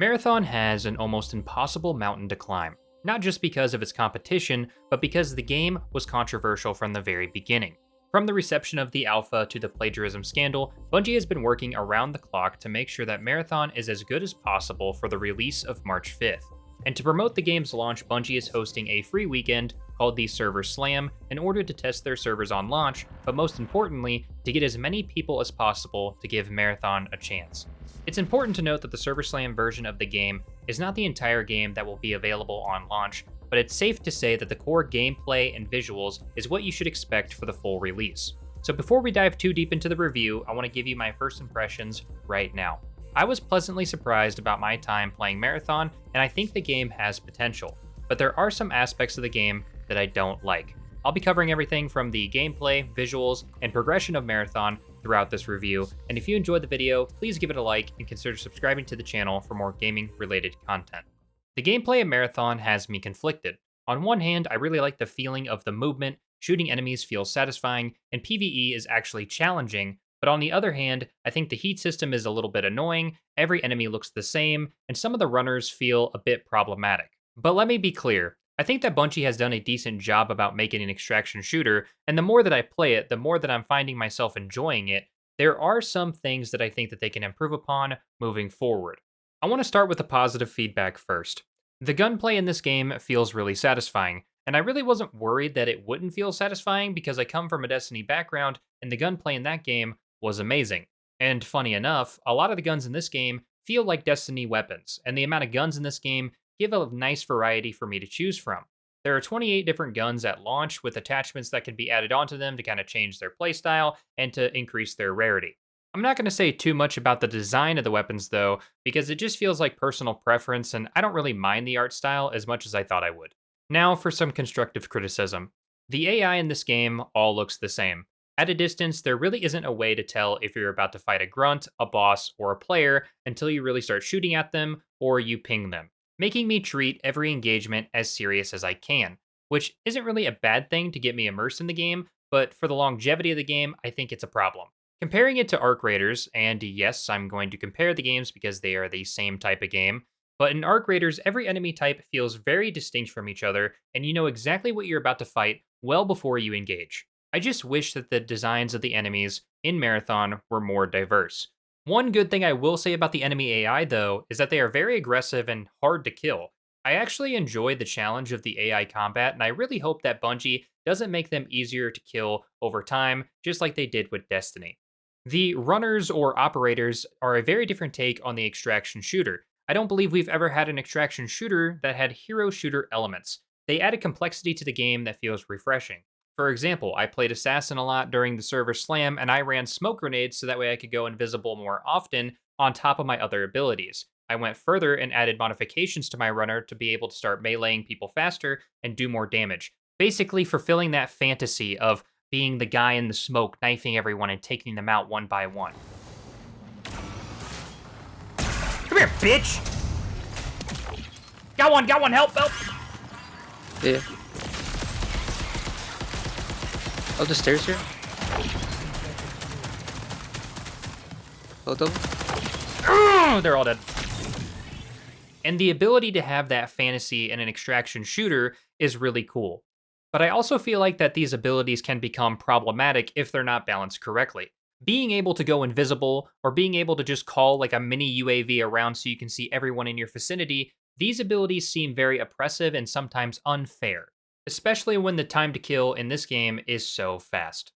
Marathon has an almost impossible mountain to climb, not just because of its competition, but because the game was controversial from the very beginning. From the reception of the alpha to the plagiarism scandal, Bungie has been working around the clock to make sure that Marathon is as good as possible for the release of March 5th. And to promote the game's launch, Bungie is hosting a free weekend called the Server Slam in order to test their servers on launch, but most importantly, to get as many people as possible to give Marathon a chance. It's important to note that the Server Slam version of the game is not the entire game that will be available on launch, but it's safe to say that the core gameplay and visuals is what you should expect for the full release. So before we dive too deep into the review, I want to give you my first impressions right now. I was pleasantly surprised about my time playing Marathon, and I think the game has potential, but there are some aspects of the game that I don't like. I'll be covering everything from the gameplay, visuals, and progression of Marathon throughout this review, and if you enjoyed the video, please give it a like and consider subscribing to the channel for more gaming-related content. The gameplay of Marathon has me conflicted. On one hand, I really like the feeling of the movement, shooting enemies feels satisfying, and PvE is actually challenging, but on the other hand, I think the heat system is a little bit annoying, every enemy looks the same, and some of the runners feel a bit problematic. But let me be clear, I think that Bungie has done a decent job about making an extraction shooter, and the more that I play it, the more that I'm finding myself enjoying it. There are some things that I think that they can improve upon moving forward. I want to start with the positive feedback first. The gunplay in this game feels really satisfying, and I really wasn't worried that it wouldn't feel satisfying because I come from a Destiny background, and the gunplay in that game was amazing. And funny enough, a lot of the guns in this game feel like Destiny weapons, and the amount of guns in this game give a nice variety for me to choose from. There are 28 different guns at launch with attachments that can be added onto them to kind of change their playstyle and to increase their rarity. I'm not going to say too much about the design of the weapons though, because it just feels like personal preference and I don't really mind the art style as much as I thought I would. Now for some constructive criticism. The AI in this game all looks the same. At a distance, there really isn't a way to tell if you're about to fight a grunt, a boss, or a player until you really start shooting at them or you ping them, making me treat every engagement as serious as I can, which isn't really a bad thing to get me immersed in the game, but for the longevity of the game, I think it's a problem. Comparing it to Arc Raiders, and yes, I'm going to compare the games because they are the same type of game, but in Arc Raiders, every enemy type feels very distinct from each other, and you know exactly what you're about to fight well before you engage. I just wish that the designs of the enemies in Marathon were more diverse. One good thing I will say about the enemy AI, though, is that they are very aggressive and hard to kill. I actually enjoy the challenge of the AI combat, and I really hope that Bungie doesn't make them easier to kill over time, just like they did with Destiny. The runners or operators are a very different take on the extraction shooter. I don't believe we've ever had an extraction shooter that had hero shooter elements. They added complexity to the game that feels refreshing. For example, I played Assassin a lot during the server slam, and I ran smoke grenades so that way I could go invisible more often on top of my other abilities. I went further and added modifications to my runner to be able to start meleeing people faster and do more damage, basically fulfilling that fantasy of being the guy in the smoke, knifing everyone and taking them out one by one. Come here, bitch! Got one, help! Yeah. Oh, the stairs here? Both of them? They're all dead. And the ability to have that fantasy in an extraction shooter is really cool. But I also feel like that these abilities can become problematic if they're not balanced correctly. Being able to go invisible, or being able to just call like a mini UAV around so you can see everyone in your vicinity, these abilities seem very oppressive and sometimes unfair, especially when the time to kill in this game is so fast.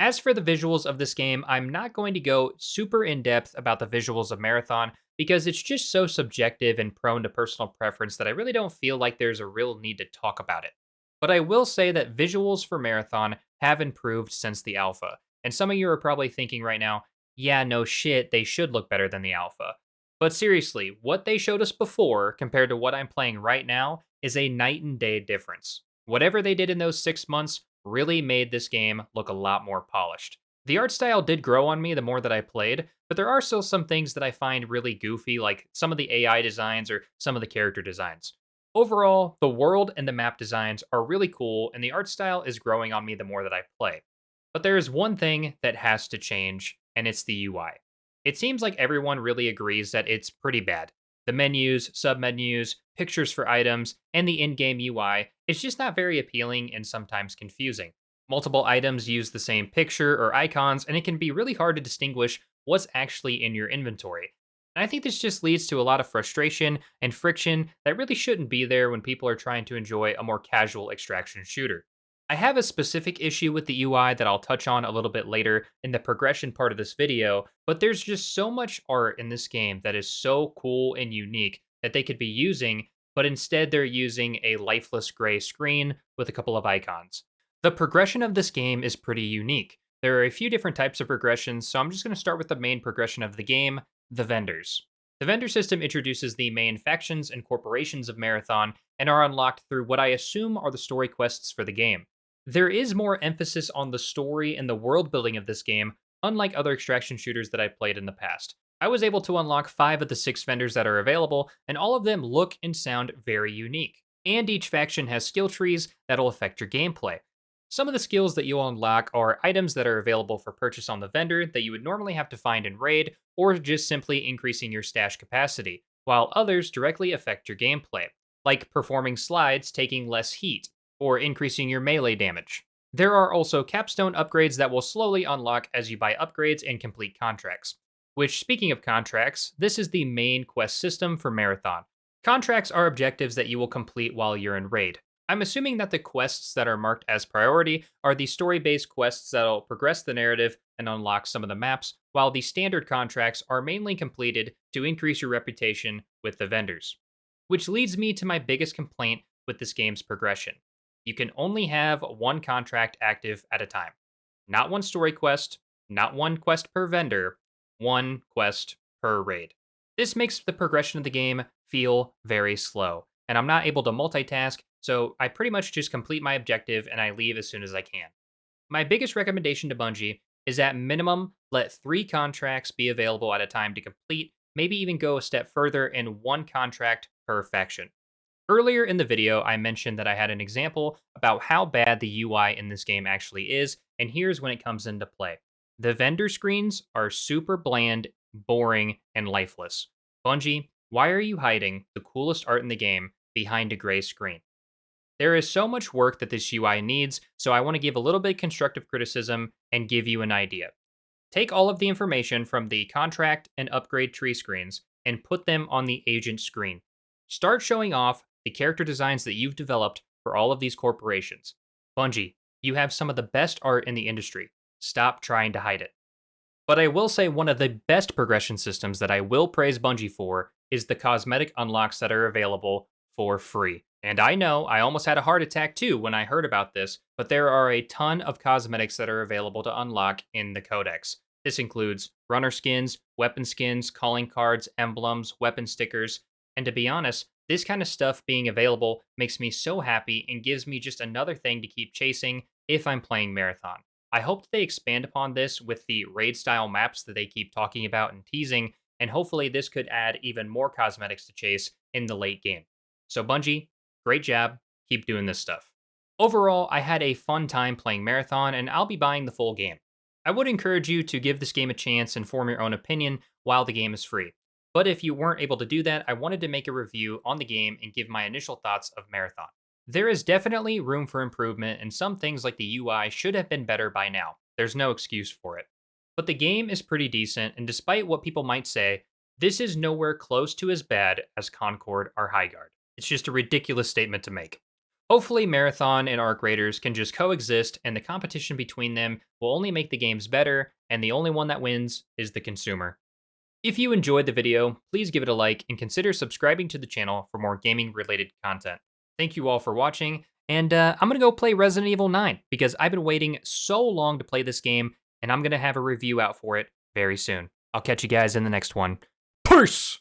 As for the visuals of this game, I'm not going to go super in-depth about the visuals of Marathon because it's just so subjective and prone to personal preference that I really don't feel like there's a real need to talk about it. But I will say that visuals for Marathon have improved since the alpha, and some of you are probably thinking right now, yeah, no shit, they should look better than the alpha. But seriously, what they showed us before compared to what I'm playing right now is a night and day difference. Whatever they did in those 6 months really made this game look a lot more polished. The art style did grow on me the more that I played, but there are still some things that I find really goofy, like some of the AI designs or some of the character designs. Overall, the world and the map designs are really cool, and the art style is growing on me the more that I play. But there is one thing that has to change, and it's the UI. It seems like everyone really agrees that it's pretty bad. The menus, submenus, pictures for items, and the in-game UI is just not very appealing and sometimes confusing. Multiple items use the same picture or icons, and it can be really hard to distinguish what's actually in your inventory. And I think this just leads to a lot of frustration and friction that really shouldn't be there when people are trying to enjoy a more casual extraction shooter. I have a specific issue with the UI that I'll touch on a little bit later in the progression part of this video, but there's just so much art in this game that is so cool and unique that they could be using, but instead they're using a lifeless gray screen with a couple of icons. The progression of this game is pretty unique. There are a few different types of progressions, so I'm just going to start with the main progression of the game, the vendors. The vendor system introduces the main factions and corporations of Marathon and are unlocked through what I assume are the story quests for the game. There is more emphasis on the story and the world building of this game, unlike other extraction shooters that I've played in the past. I was able to unlock 5 of the 6 vendors that are available, and all of them look and sound very unique. And each faction has skill trees that'll affect your gameplay. Some of the skills that you'll unlock are items that are available for purchase on the vendor that you would normally have to find in raid, or just simply increasing your stash capacity, while others directly affect your gameplay, like performing slides taking less heat, or increasing your melee damage. There are also capstone upgrades that will slowly unlock as you buy upgrades and complete contracts. Which, speaking of contracts, this is the main quest system for Marathon. Contracts are objectives that you will complete while you're in raid. I'm assuming that the quests that are marked as priority are the story-based quests that'll progress the narrative and unlock some of the maps, while the standard contracts are mainly completed to increase your reputation with the vendors. Which leads me to my biggest complaint with this game's progression. You can only have one contract active at a time. Not one story quest, not one quest per vendor, one quest per raid. This makes the progression of the game feel very slow, and I'm not able to multitask, so I pretty much just complete my objective and I leave as soon as I can. My biggest recommendation to Bungie is at minimum let 3 contracts be available at a time to complete, maybe even go a step further in 1 contract per faction. Earlier in the video, I mentioned that I had an example about how bad the UI in this game actually is, and here's when it comes into play. The vendor screens are super bland, boring, and lifeless. Bungie, why are you hiding the coolest art in the game behind a gray screen? There is so much work that this UI needs, so I want to give a little bit of constructive criticism and give you an idea. Take all of the information from the contract and upgrade tree screens and put them on the agent screen. Start showing off the character designs that you've developed for all of these corporations. Bungie, you have some of the best art in the industry. Stop trying to hide it. But I will say one of the best progression systems that I will praise Bungie for is the cosmetic unlocks that are available for free. And I know I almost had a heart attack too when I heard about this, but there are a ton of cosmetics that are available to unlock in the codex. This includes runner skins, weapon skins, calling cards, emblems, weapon stickers, and to be honest, this kind of stuff being available makes me so happy and gives me just another thing to keep chasing if I'm playing Marathon. I hope that they expand upon this with the raid-style maps that they keep talking about and teasing, and hopefully this could add even more cosmetics to chase in the late game. So Bungie, great job, keep doing this stuff. Overall, I had a fun time playing Marathon, and I'll be buying the full game. I would encourage you to give this game a chance and form your own opinion while the game is free. But if you weren't able to do that, I wanted to make a review on the game and give my initial thoughts of Marathon. There is definitely room for improvement, and some things like the UI should have been better by now. There's no excuse for it. But the game is pretty decent, and despite what people might say, this is nowhere close to as bad as Concord or Highguard. It's just a ridiculous statement to make. Hopefully Marathon and Arc Raiders can just coexist, and the competition between them will only make the games better, and the only one that wins is the consumer. If you enjoyed the video, please give it a like and consider subscribing to the channel for more gaming-related content. Thank you all for watching, and I'm going to go play Resident Evil 9 because I've been waiting so long to play this game, and I'm going to have a review out for it very soon. I'll catch you guys in the next one. Peace!